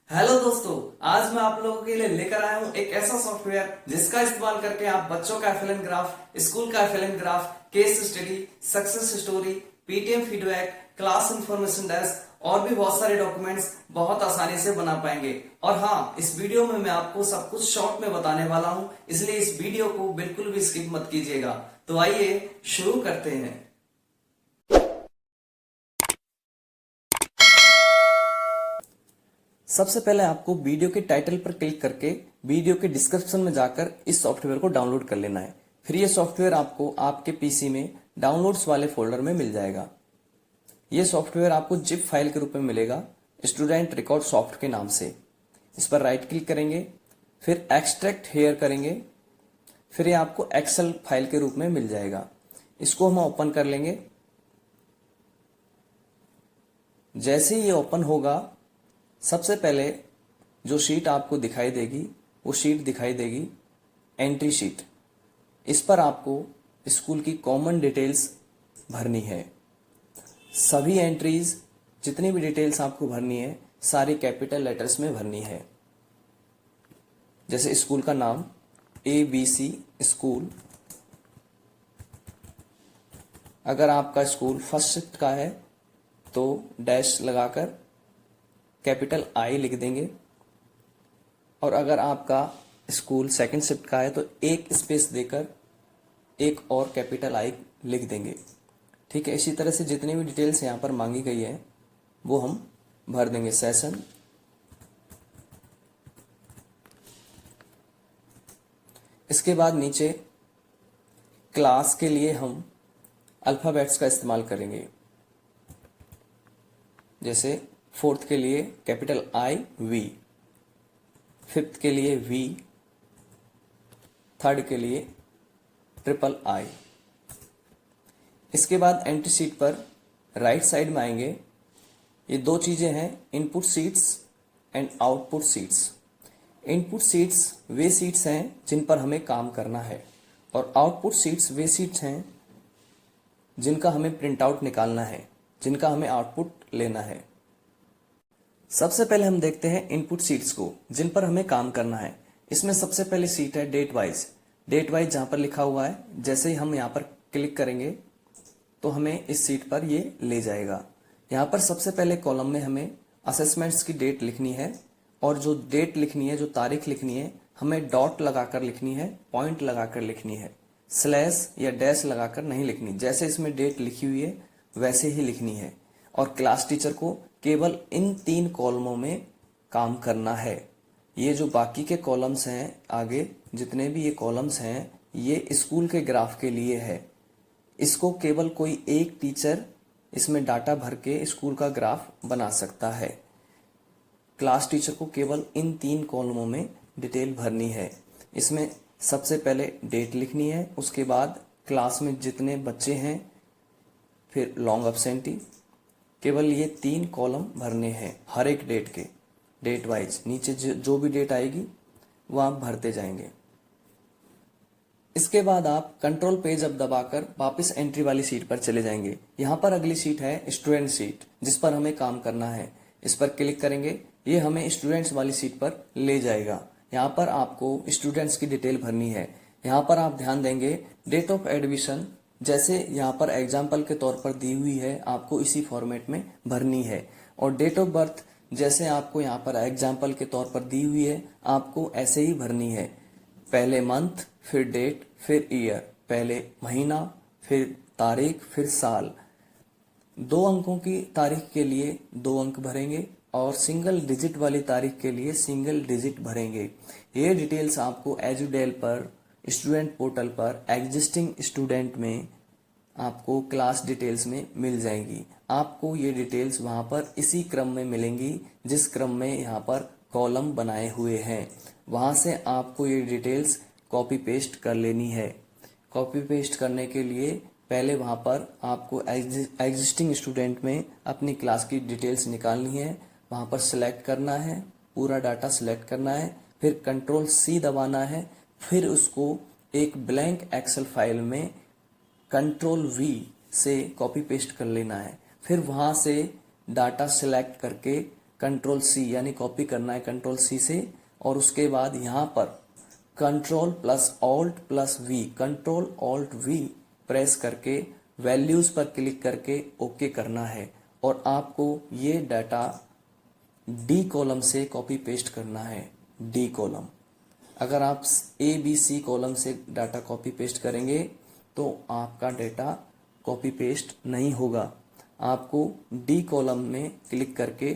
Hello दोस्तों, आज मैं आप लोगों के लिए लेकर आया हूं एक ऐसा सॉफ्टवेयर जिसका इस्तेमाल करके आप बच्चों का एफएलएन ग्राफ, स्कूल का FLN graph, case study, success story, PTM feedback, class information desk और भी बहुत सारे डॉक्यूमेंट्स बहुत आसानी से बना पाएंगे। और हाँ, इस वीडियो में मैं आपको सब कुछ शॉर्ट में बताने वाला हूं, इसलिए इस वीडियो को बिल्कुल भी स्किप मत कीजिएगा। तो आइए शुरू करते हैं। सबसे पहले आपको वीडियो के टाइटल पर क्लिक करके वीडियो के डिस्क्रिप्शन में जाकर इस सॉफ्टवेयर को डाउनलोड कर लेना है। फिर ये सॉफ्टवेयर आपको आपके पीसी में डाउनलोड्स वाले फोल्डर में मिल जाएगा। ये सॉफ्टवेयर आपको जिप फाइल के रूप में मिलेगा, स्टूडेंट रिकॉर्ड सॉफ्ट के नाम से। इस पर राइट क्लिक करेंगे, फिर एक्सट्रैक्ट हेयर करेंगे, फिर ये आपको एक्सेल फाइल के रूप में मिल जाएगा। इसको हम ओपन कर लेंगे। जैसे ही ये ओपन होगा, सबसे पहले जो शीट आपको दिखाई देगी वो शीट दिखाई देगी एंट्री शीट। इस पर आपको स्कूल की कॉमन डिटेल्स भरनी है। सभी एंट्रीज, जितनी भी डिटेल्स आपको भरनी है, सारी कैपिटल लेटर्स में भरनी है। जैसे स्कूल का नाम ABC स्कूल। अगर आपका स्कूल फर्स्ट शिफ्ट का है तो डैश लगाकर कैपिटल I लिख देंगे, और अगर आपका स्कूल सेकंड शिफ्ट का है तो एक स्पेस देकर एक और कैपिटल I लिख देंगे। ठीक है, इसी तरह से जितनी भी डिटेल्स यहाँ पर मांगी गई है वो हम भर देंगे। सेशन, इसके बाद नीचे क्लास के लिए हम अल्फाबेट्स का इस्तेमाल करेंगे। जैसे फोर्थ के लिए कैपिटल IV, फिफ्थ के लिए V, थर्ड के लिए ट्रिपल I। इसके बाद एंट्री शीट पर राइट साइड में आएंगे। ये दो चीजें हैं, input seats and output seats. Input seats way seats हैं जिन पर हमें काम करना है, और आउटपुट सीट्स वे सीट्स हैं जिनका हमें प्रिंट आउट निकालना है, जिनका हमें आउटपुट लेना है। सबसे पहले हम देखते हैं इनपुट सीट्स को जिन पर हमें काम करना है। इसमें सबसे पहले सीट है डेट वाइज। डेट वाइज जहां पर लिखा हुआ है, जैसे ही हम यहां पर क्लिक करेंगे तो हमें इस सीट पर ये ले जाएगा। यहां पर सबसे पहले कॉलम में हमें असेसमेंट्स की डेट लिखनी है, और जो डेट लिखनी है, जो तारीख लिखनी है, हमें डॉट लगाकर लिखनी है, पॉइंट लगाकर लिखनी है, स्लैश या डैश लगाकर नहीं लिखनी। जैसे इसमें डेट लिखी हुई है वैसे ही लिखनी है। और क्लास टीचर को केवल इन 3 कॉलमों में काम करना है। ये जो बाकी के कॉलम्स हैं, आगे जितने भी ये कॉलम्स हैं, ये स्कूल के ग्राफ के लिए है। इसको केवल कोई एक टीचर इसमें डाटा भर के स्कूल का ग्राफ बना सकता है। क्लास टीचर को केवल इन 3 कॉलमों में डिटेल भरनी है। इसमें सबसे पहले डेट लिखनी है, उसके बाद क्लास में जितने बच्चे हैं, फिर लॉन्ग एब्सेंटी। केवल ये 3 कॉलम भरने हैं हर एक डेट के, डेट वाइज। नीचे जो भी डेट आएगी वो आप भरते जाएंगे। इसके बाद आप कंट्रोल पेज अब दबाकर वापस एंट्री वाली सीट पर चले जाएंगे। यहाँ पर अगली सीट है स्टूडेंट सीट, जिस पर हमें काम करना है। इस पर क्लिक करेंगे, ये हमें स्टूडेंट्स वाली सीट पर ले जाएगा। यहाँ पर आपको स्टूडेंट्स की डिटेल भरनी है। यहाँ पर आप ध्यान देंगे, डेट ऑफ एडमिशन जैसे यहाँ पर एग्जाम्पल के तौर पर दी हुई है, आपको इसी फॉर्मेट में भरनी है। और डेट ऑफ बर्थ जैसे आपको यहाँ पर एग्जाम्पल के तौर पर दी हुई है, आपको ऐसे ही भरनी है। पहले मंथ, फिर डेट, फिर ईयर। पहले महीना, फिर तारीख, फिर साल। 2 अंकों की तारीख के लिए 2 अंक भरेंगे, और सिंगल डिजिट वाली तारीख के लिए सिंगल डिजिट भरेंगे। ये डिटेल्स आपको एजुडेल पर, स्टूडेंट पोर्टल पर, एग्जिस्टिंग स्टूडेंट में आपको क्लास डिटेल्स में मिल जाएंगी। आपको ये डिटेल्स वहां पर इसी क्रम में मिलेंगी जिस क्रम में यहाँ पर कॉलम बनाए हुए हैं। वहां से आपको ये डिटेल्स कॉपी पेस्ट कर लेनी है। कॉपी पेस्ट करने के लिए पहले वहां पर आपको एग्जिस्टिंग स्टूडेंट में अपनी क्लास की डिटेल्स निकालनी है। वहां पर सिलेक्ट करना है, पूरा डाटा सिलेक्ट करना है, फिर कंट्रोल C दबाना है, फिर उसको एक ब्लैंक एक्सेल फाइल में कंट्रोल V से कॉपी पेस्ट कर लेना है। फिर वहां से डाटा सिलेक्ट करके कंट्रोल सी यानी कॉपी करना है कंट्रोल सी से, और उसके बाद यहाँ पर control plus alt plus V, control alt V press करके वैल्यूज पर क्लिक करके ओके करना है। और आपको ये डाटा डी कॉलम से कॉपी पेस्ट करना है, डी कॉलम। अगर आप ए बी सी कॉलम से डाटा कॉपी पेस्ट करेंगे तो आपका डाटा कॉपी पेस्ट नहीं होगा। आपको डी कॉलम में क्लिक करके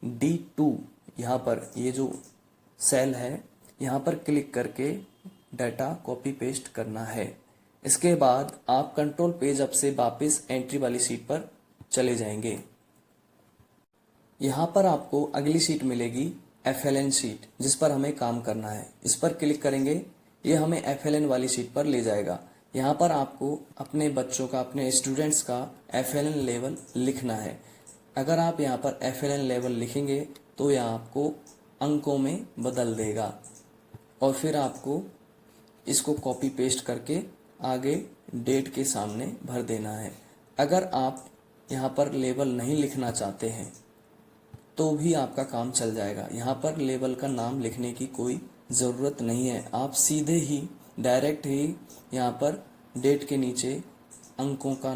D2 यहाँ पर ये जो सेल है यहाँ पर क्लिक करके डाटा कॉपी पेस्ट करना है। इसके बाद आप कंट्रोल पेज अप से वापस एंट्री वाली शीट पर चले जाएंगे। यहाँ पर आपको अगली शीट मिलेगी FLN शीट, जिस पर हमें काम करना है। इस पर क्लिक करेंगे, ये हमें FLN वाली शीट पर ले जाएगा। यहाँ पर आपको अपने बच्चों का, अपने स्टूडेंट्स का FLN लेवल लिखना है। अगर आप यहाँ पर FLN लेवल लिखेंगे तो यह आपको अंकों में बदल देगा, और फिर आपको इसको कॉपी पेस्ट करके आगे डेट के सामने भर देना है। अगर आप यहाँ पर लेवल नहीं लिखना चाहते हैं तो भी आपका काम चल जाएगा। यहाँ पर लेवल का नाम लिखने की कोई ज़रूरत नहीं है, आप सीधे ही डायरेक्ट ही यहाँ पर डेट के नीचे अंकों का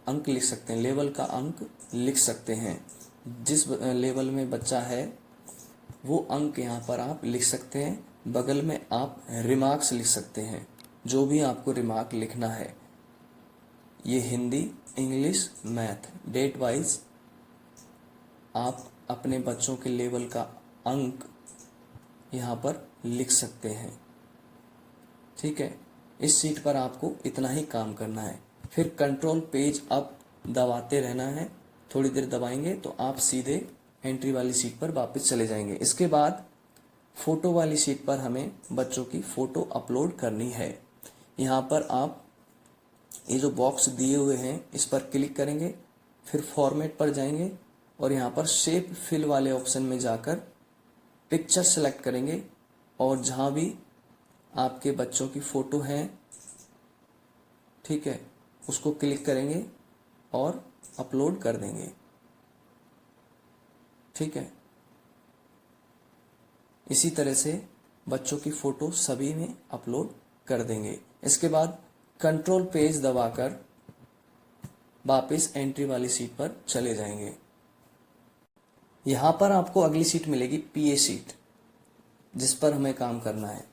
अंक लिख सकते हैं, लेवल का अंक लिख सकते हैं। जिस लेवल में बच्चा है वो अंक यहाँ पर आप लिख सकते हैं। बगल में आप रिमार्क्स लिख सकते हैं, जो भी आपको रिमार्क लिखना है। ये Hindi, English, math, date wise आप अपने बच्चों के लेवल का अंक यहाँ पर लिख सकते हैं। ठीक है, इस शीट पर आपको इतना ही काम करना है। फिर कंट्रोल पेज अप दबाते रहना है, थोड़ी देर दबाएंगे तो आप सीधे एंट्री वाली शीट पर वापस चले जाएंगे। इसके बाद फोटो वाली शीट पर हमें बच्चों की फ़ोटो अपलोड करनी है। यहाँ पर आप ये जो बॉक्स दिए हुए हैं इस पर क्लिक करेंगे, फिर फॉर्मेट पर जाएंगे और यहाँ पर शेप फिल वाले ऑप्शन में जाकर पिक्चर सेलेक्ट करेंगे, और जहाँ भी आपके बच्चों की फ़ोटो है, ठीक है, उसको क्लिक करेंगे और अपलोड कर देंगे। ठीक है, इसी तरह से बच्चों की फ़ोटो सभी में अपलोड कर देंगे। इसके बाद कंट्रोल पेज दबाकर वापस एंट्री वाली शीट पर चले जाएंगे। यहाँ पर आपको अगली शीट मिलेगी PA शीट, जिस पर हमें काम करना है।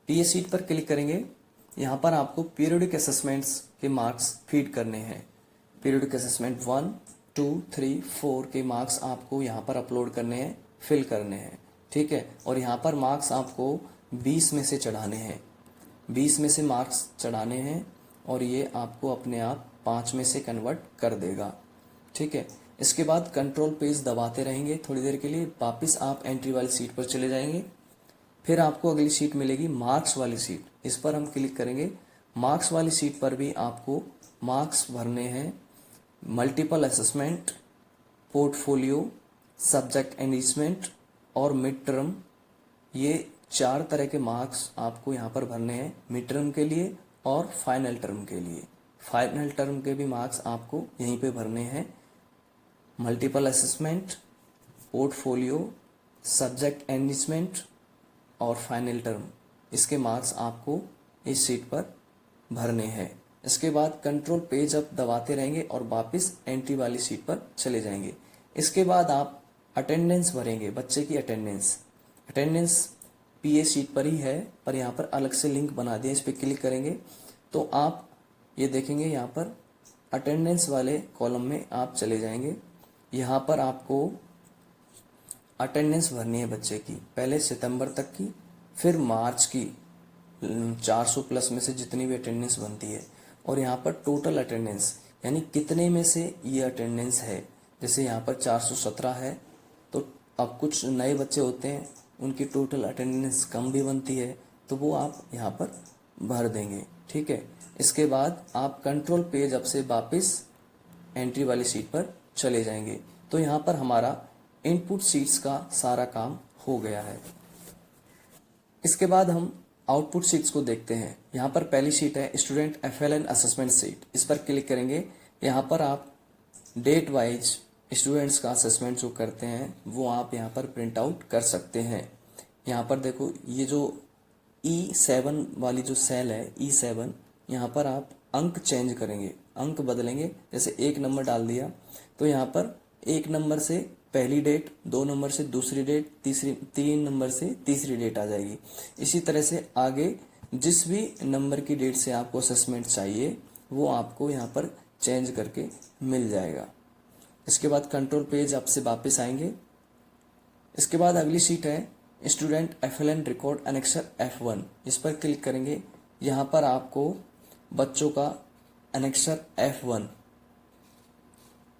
PA शीट पर क्लिक करेंगे, यहाँ पर आपको पीरियडिक असेसमेंट्स के मार्क्स फीड करने हैं। पीरियडिक असेसमेंट 1, 2, 3, 4 के मार्क्स आपको यहाँ पर अपलोड करने हैं, फिल करने हैं। ठीक है, और यहाँ पर मार्क्स आपको 20 में से चढ़ाने हैं, 20 में से मार्क्स चढ़ाने हैं, और ये आपको अपने आप 5 में से कन्वर्ट कर देगा। ठीक है, इसके बाद कंट्रोल पेज दबाते रहेंगे थोड़ी देर के लिए, वापस आप एंट्री वाली सीट पर चले जाएंगे। फिर आपको अगली सीट मिलेगी मार्क्स वाली सीट, इस पर हम क्लिक करेंगे। मार्क्स वाली सीट पर भी आपको मार्क्स भरने हैं। Multiple assessment, portfolio, subject enrichment और मिड टर्म, ये 4 तरह के मार्क्स आपको यहाँ पर भरने हैं, मिड टर्म के लिए और फाइनल टर्म के लिए। फाइनल टर्म के भी मार्क्स आपको यहीं पे भरने हैं। Multiple assessment, portfolio, subject enrichment और फाइनल टर्म, इसके मार्क्स आपको इस शीट पर भरने हैं। इसके बाद कंट्रोल पेज अप दबाते रहेंगे और वापस एंट्री वाली शीट पर चले जाएंगे। इसके बाद आप अटेंडेंस भरेंगे, बच्चे की अटेंडेंस। अटेंडेंस PA शीट पर ही है, पर यहाँ पर अलग से लिंक बना दिया, इस पर क्लिक करेंगे तो आप ये देखेंगे, यहाँ पर अटेंडेंस वाले कॉलम में आप चले जाएंगे। यहाँ पर आपको अटेंडेंस भरनी है बच्चे की, पहले सितंबर तक की, फिर मार्च की 400 प्लस में से जितनी भी अटेंडेंस बनती है, और यहाँ पर टोटल अटेंडेंस यानी कितने में से ये अटेंडेंस है। जैसे यहाँ पर 417 है, तो अब कुछ नए बच्चे होते हैं उनकी टोटल अटेंडेंस कम भी बनती है, तो वो आप यहाँ पर भर देंगे। ठीक है, इसके बाद आप कंट्रोल पेज अप से वापस एंट्री वाली सीट पर चले जाएंगे। तो यहाँ पर हमारा इनपुट सीट्स का सारा काम हो गया है। इसके बाद हम आउटपुट सीट्स को देखते हैं। यहाँ पर पहली शीट है स्टूडेंट FLN असेसमेंट सीट, इस पर क्लिक करेंगे। यहाँ पर आप डेट वाइज स्टूडेंट्स का असेसमेंट जो करते हैं वो आप यहाँ पर प्रिंट आउट कर सकते हैं। यहाँ पर देखो ये जो E7 वाली जो सेल है E7, यहाँ पर आप अंक चेंज करेंगे, अंक बदलेंगे। जैसे 1 नंबर डाल दिया तो यहाँ पर 1 नंबर से पहली डेट, 2 नंबर से दूसरी डेट, 3 नंबर से तीसरी डेट आ जाएगी। इसी तरह से आगे जिस भी नंबर की डेट से आपको असेसमेंट चाहिए वो आपको यहाँ पर चेंज करके मिल जाएगा। इसके बाद कंट्रोल पेज आपसे वापस आएंगे। इसके बाद अगली शीट है student FLN record annexure F1। इस पर क्लिक करेंगे। यहाँ पर आपको बच्चों का एनेक्सर F1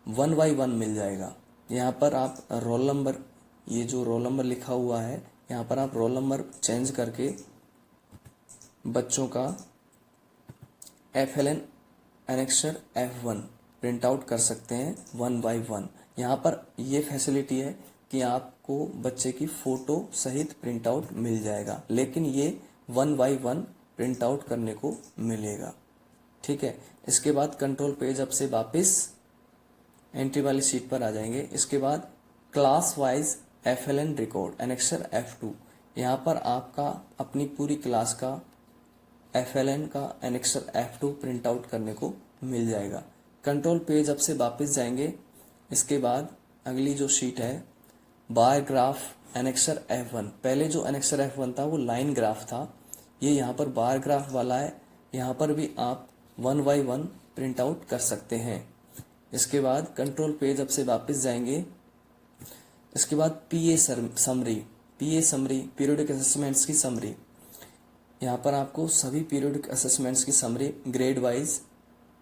1 बाई 1 मिल जाएगा। यहाँ पर आप रोल नंबर, ये जो रोल नंबर लिखा हुआ है यहाँ पर आप रोल नंबर चेंज करके बच्चों का FLN annexure F1 print out कर सकते हैं 1 बाई 1। यहाँ पर ये फैसिलिटी है कि आपको बच्चे की फोटो सहित प्रिंट आउट मिल जाएगा, लेकिन ये 1 बाई 1 प्रिंट आउट करने को मिलेगा। ठीक है। इसके बाद कंट्रोल पेज अब से वापस एंट्री वाली शीट पर आ जाएंगे। इसके बाद class wise FLN record annexure F2। यहाँ पर आपका अपनी पूरी क्लास का FLN का एनेक्सर F2 प्रिंट आउट करने को मिल जाएगा। कंट्रोल पेज अब से वापस जाएंगे। इसके बाद अगली जो शीट है बार ग्राफ एनेक्सर F1। पहले जो एनेक्सर F1 था वो लाइन ग्राफ था, ये यहाँ पर बार ग्राफ वाला है। यहाँ पर भी आप 1 बाई 1 प्रिंट आउट कर सकते हैं। इसके बाद कंट्रोल पेज अब से वापस जाएंगे। इसके बाद PA summary, PA summary periodic assessments की समरी। यहाँ पर आपको सभी पीरियोडिक असेसमेंट्स की summary grade wise,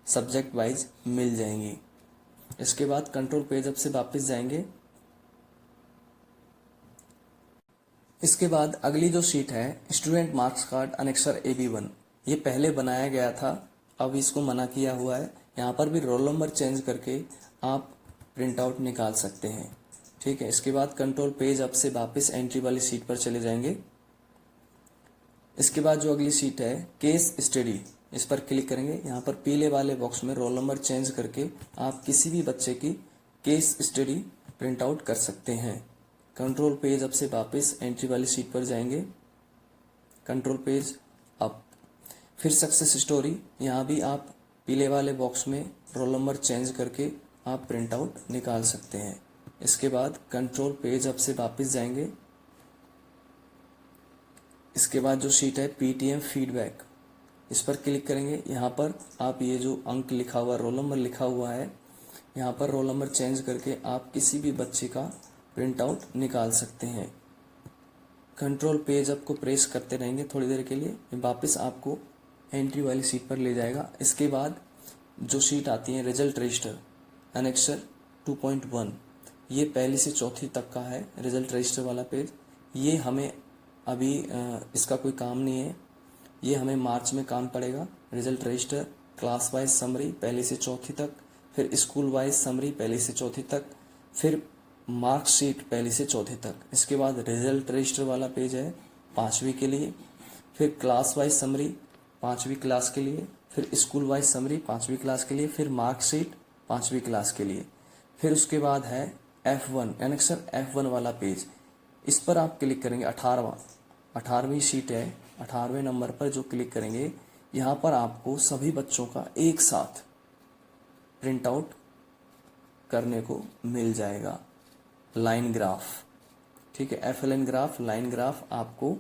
subject wise मिल जाएंगी। इसके बाद कंट्रोल पेज अब से वापस जाएंगे। इसके बाद अगली जो शीट है student marks card annexure AB1। ये पहले बनाया गया था, अब इसको मना किया हुआ है। यहाँ पर भी रोल नंबर चेंज करके आप प्रिंट आउट निकाल सकते हैं। ठीक है। इसके बाद कंट्रोल पेज अब से वापस एंट्री वाली शीट पर चले जाएंगे। इसके बाद जो अगली शीट है केस स्टडी, इस पर क्लिक करेंगे। यहाँ पर पीले वाले बॉक्स में रोल नंबर चेंज करके आप किसी भी बच्चे की केस स्टडी प्रिंट आउट कर सकते हैं। कंट्रोल पेज अब से वापस एंट्री वाली शीट पर जाएंगे। कंट्रोल पेज अप, फिर सक्सेस स्टोरी। यहाँ भी आप पीले वाले बॉक्स में रोल नंबर चेंज करके आप प्रिंट आउट निकाल सकते हैं। इसके बाद कंट्रोल पेज अब से वापस जाएंगे। इसके बाद जो शीट है PTM फीडबैक, इस पर क्लिक करेंगे। यहाँ पर आप ये जो अंक लिखा हुआ, रोल नंबर लिखा हुआ है, यहाँ पर रोल नंबर चेंज करके आप किसी भी बच्चे का प्रिंट आउट निकाल सकते हैं। कंट्रोल पेज आपको प्रेस करते रहेंगे थोड़ी देर के लिए, वापस आपको एंट्री वाली शीट पर ले जाएगा। इसके बाद जो शीट आती है रिजल्ट रजिस्टर एनेक्सर 2.1, ये पहली से चौथी तक का है रिजल्ट रजिस्टर वाला पेज। ये हमें अभी इसका कोई काम नहीं है, ये हमें मार्च में काम पड़ेगा। Result register, class wise summary पहली से चौथी तक, फिर स्कूल वाइज समरी पहली से चौथी तक, फिर मार्कशीट पहली से चौथी तक। इसके बाद रिजल्ट रजिस्टर वाला पेज है 5वीं के लिए, फिर क्लास वाइज समरी 5वीं क्लास के लिए, फिर स्कूल वाइज समरी 5वीं क्लास के लिए, फिर मार्कशीट 5वीं क्लास के लिए। फिर उसके बाद है F1 एनेक्सर F1 वाला पेज, इस पर आप क्लिक करेंगे। 18वीं शीट है, 18वें नंबर पर जो क्लिक करेंगे, यहाँ पर आपको सभी बच्चों का एक साथ प्रिंट आउट करने को मिल जाएगा। लाइन ग्राफ, ठीक है, FLN ग्राफ, लाइन ग्राफ आपको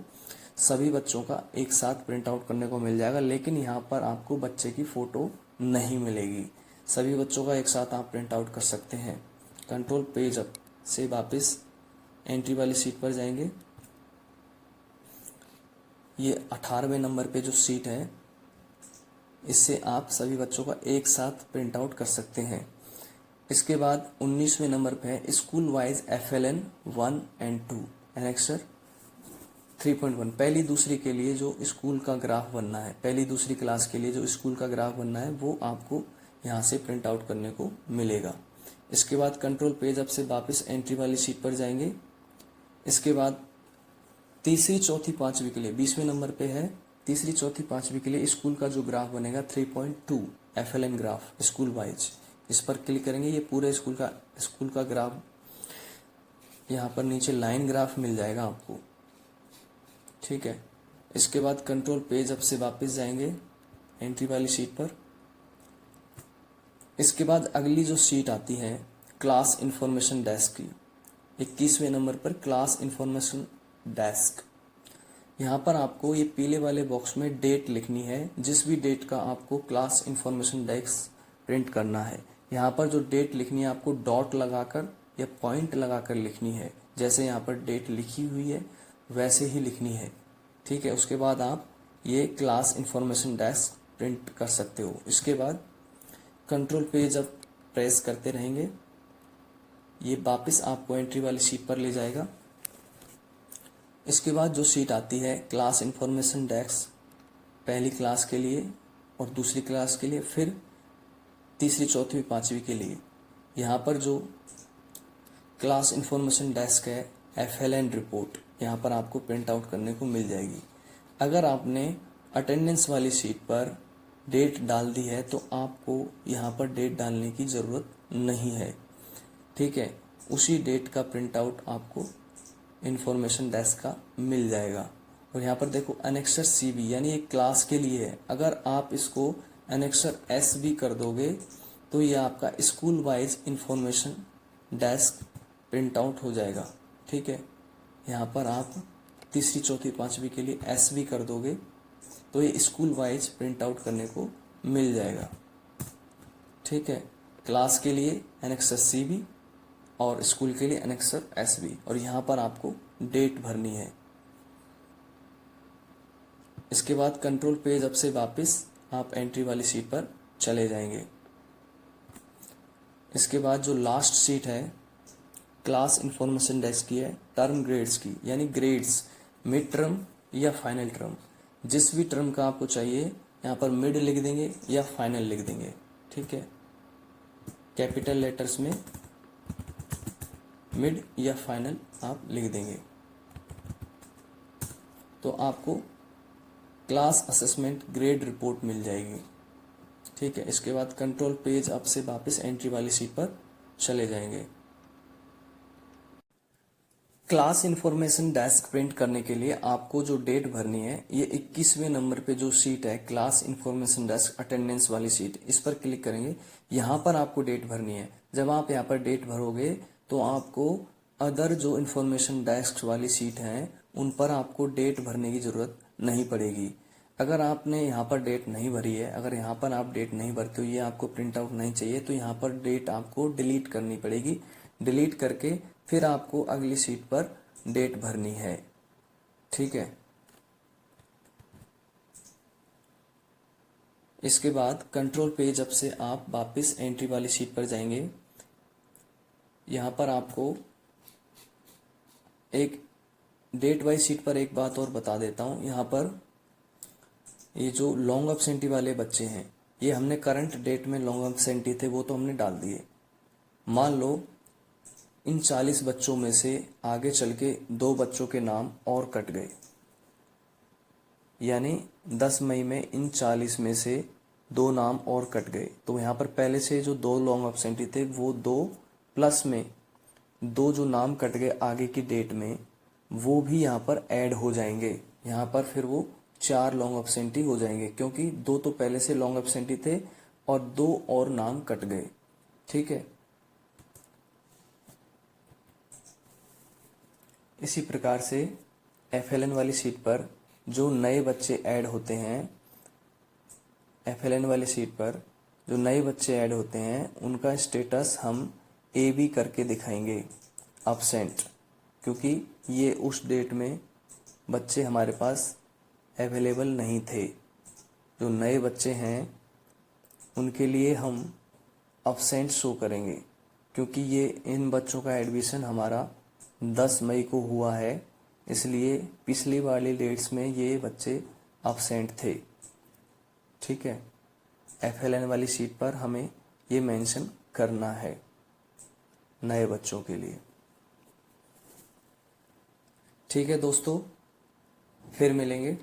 सभी बच्चों का एक साथ प्रिंट आउट करने को मिल जाएगा, लेकिन यहाँ पर आपको बच्चे की फोटो नहीं मिलेगी। सभी बच्चों का एक साथ आप प्रिंट आउट कर सकते हैं। कंट्रोल पेज अप से वापस एंट्री वाली शीट पर जाएंगे। ये 18वें नंबर पे जो शीट है, इससे आप सभी बच्चों का एक साथ प्रिंट आउट कर सकते हैं। इसके बाद 19वें नंबर पे है school wise FLN 1 and 2 annexure 3.1। पहली दूसरी के लिए जो स्कूल का ग्राफ बनना है, पहली दूसरी क्लास के लिए जो स्कूल का ग्राफ बनना है, वो आपको यहाँ से प्रिंट आउट करने को मिलेगा। इसके बाद कंट्रोल पेज अब से वापस एंट्री वाली शीट पर जाएंगे। इसके बाद तीसरी चौथी पांचवी के लिए 20वें नंबर पे है, तीसरी चौथी पांचवी के लिए स्कूल का जो ग्राफ बनेगा 3.2 FLN ग्राफ स्कूल वाइज, इस पर क्लिक करेंगे, ये पूरे स्कूल का ग्राफ, यहाँ पर नीचे लाइन ग्राफ मिल जाएगा आपको। ठीक है, इसके बाद कंट्रोल पेज अप से वापस जाएंगे एंट्री वाली शीट पर। इसके बाद अगली जो शीट आती है क्लास इंफॉर्मेशन डेस्क की, 21वें नंबर पर क्लास इंफॉर्मेशन डेस्क। यहाँ पर आपको ये पीले वाले बॉक्स में डेट लिखनी है, जिस भी डेट का आपको क्लास इंफॉर्मेशन डेस्क प्रिंट करना है। यहाँ पर जो डेट लिखनी है आपको डॉट लगाकर या पॉइंट लगाकर लिखनी है, जैसे यहाँ पर डेट लिखी हुई है वैसे ही लिखनी है। ठीक है, उसके बाद आप ये क्लास इंफॉर्मेशन डेस्क प्रिंट कर सकते हो। इसके बाद कंट्रोल पेज अब प्रेस करते रहेंगे, ये वापस आपको एंट्री वाली शीट पर ले जाएगा। इसके बाद जो शीट आती है क्लास इंफॉर्मेशन डेस्क, पहली क्लास के लिए और दूसरी क्लास के लिए, फिर तीसरी, चौथी, पांचवी के लिए। यहाँ पर जो क्लास इंफॉर्मेशन डेस्क है FLN रिपोर्ट, यहाँ पर आपको प्रिंट आउट करने को मिल जाएगी। अगर आपने अटेंडेंस वाली शीट पर डेट डाल दी है तो आपको यहाँ पर डेट डालने की ज़रूरत नहीं है। ठीक है, उसी डेट का प्रिंट आउट आपको इंफॉर्मेशन डेस्क का मिल जाएगा। और यहाँ पर देखो एनेक्सर CB यानी एक क्लास के लिए है, अगर आप इसको एनेक्सर SB कर दोगे तो ये आपका school wise information desk print out हो जाएगा। ठीक है, यहाँ पर आप तीसरी, चौथी, पांचवी के लिए SB कर दोगे तो ये स्कूल वाइज प्रिंट आउट करने को मिल जाएगा। ठीक है, क्लास के लिए एनेक्सर CB और स्कूल के लिए एनेक्सर SB, और यहाँ पर आपको डेट भरनी है। इसके बाद कंट्रोल पेज अप से वापस आप एंट्री वाली शीट पर चले जाएंगे। इसके बाद जो लास्ट शीट है क्लास इंफॉर्मेशन डेस्क की है टर्म ग्रेड्स की, यानी ग्रेड्स मिड टर्म या फाइनल टर्म, जिस भी टर्म का आपको चाहिए यहाँ पर मिड लिख देंगे या फाइनल लिख देंगे। ठीक है, कैपिटल लेटर्स में मिड या फाइनल आप लिख देंगे तो आपको क्लास असेसमेंट ग्रेड रिपोर्ट मिल जाएगी। ठीक है, इसके बाद कंट्रोल पेज अप से वापस एंट्री वाली शीट पर चले जाएंगे। क्लास इंफॉर्मेशन डेस्क प्रिंट करने के लिए आपको जो डेट भरनी है, ये 21वें नंबर पे जो शीट है क्लास इंफॉर्मेशन डेस्क अटेंडेंस वाली शीट, इस पर क्लिक करेंगे। यहाँ पर आपको डेट भरनी है। जब आप यहाँ पर डेट भरोगे तो आपको अदर जो इंफॉर्मेशन डेस्क वाली शीट हैं उन पर आपको डेट भरने की ज़रूरत नहीं पड़ेगी। अगर आपने यहाँ पर डेट नहीं भरी है, अगर यहाँ पर आप डेट नहीं भरते हो, ये आपको प्रिंट आउट नहीं चाहिए, तो यहाँ पर डेट आपको डिलीट करनी पड़ेगी। डिलीट करके फिर आपको अगली शीट पर डेट भरनी है। ठीक है, इसके बाद कंट्रोल पेज अप से आप वापस एंट्री वाली शीट पर जाएंगे। यहाँ पर आपको एक डेट वाइज शीट पर एक बात और बता देता हूँ। यहाँ पर ये जो लॉन्ग एब्सेंटी वाले बच्चे हैं, ये हमने करंट डेट में लॉन्ग एब्सेंटी थे वो तो हमने डाल दिए। मान लो इन 40 बच्चों में से आगे चल के 2 बच्चों के नाम और कट गए, यानी 10 मई में इन 40 में से 2 नाम और कट गए, तो यहाँ पर पहले से जो 2 लॉन्ग एब्सेंटी थे वो 2 प्लस में 2 जो नाम कट गए आगे की डेट में वो भी यहाँ पर ऐड हो जाएंगे। यहाँ पर फिर वो 4 लॉन्ग एब्सेंटी हो जाएंगे, क्योंकि 2 तो पहले से लॉन्ग एब्सेंटी थे और 2 और नाम कट गए। ठीक है, इसी प्रकार से FLN वाली शीट पर जो नए बच्चे ऐड होते हैं, FLN वाली शीट पर जो नए बच्चे ऐड होते हैं उनका स्टेटस हम AB करके दिखाएंगे, अब्सेंट, क्योंकि ये उस डेट में बच्चे हमारे पास अवेलेबल नहीं थे। जो नए बच्चे हैं उनके लिए हम अब्सेंट शो करेंगे, क्योंकि ये इन बच्चों का एडमिशन हमारा 10 मई को हुआ है, इसलिए पिछली वाली डेट्स में ये बच्चे अब्सेंट थे। ठीक है, FLN वाली शीट पर हमें ये मेंशन करना है नए बच्चों के लिए। ठीक है दोस्तों, फिर मिलेंगे।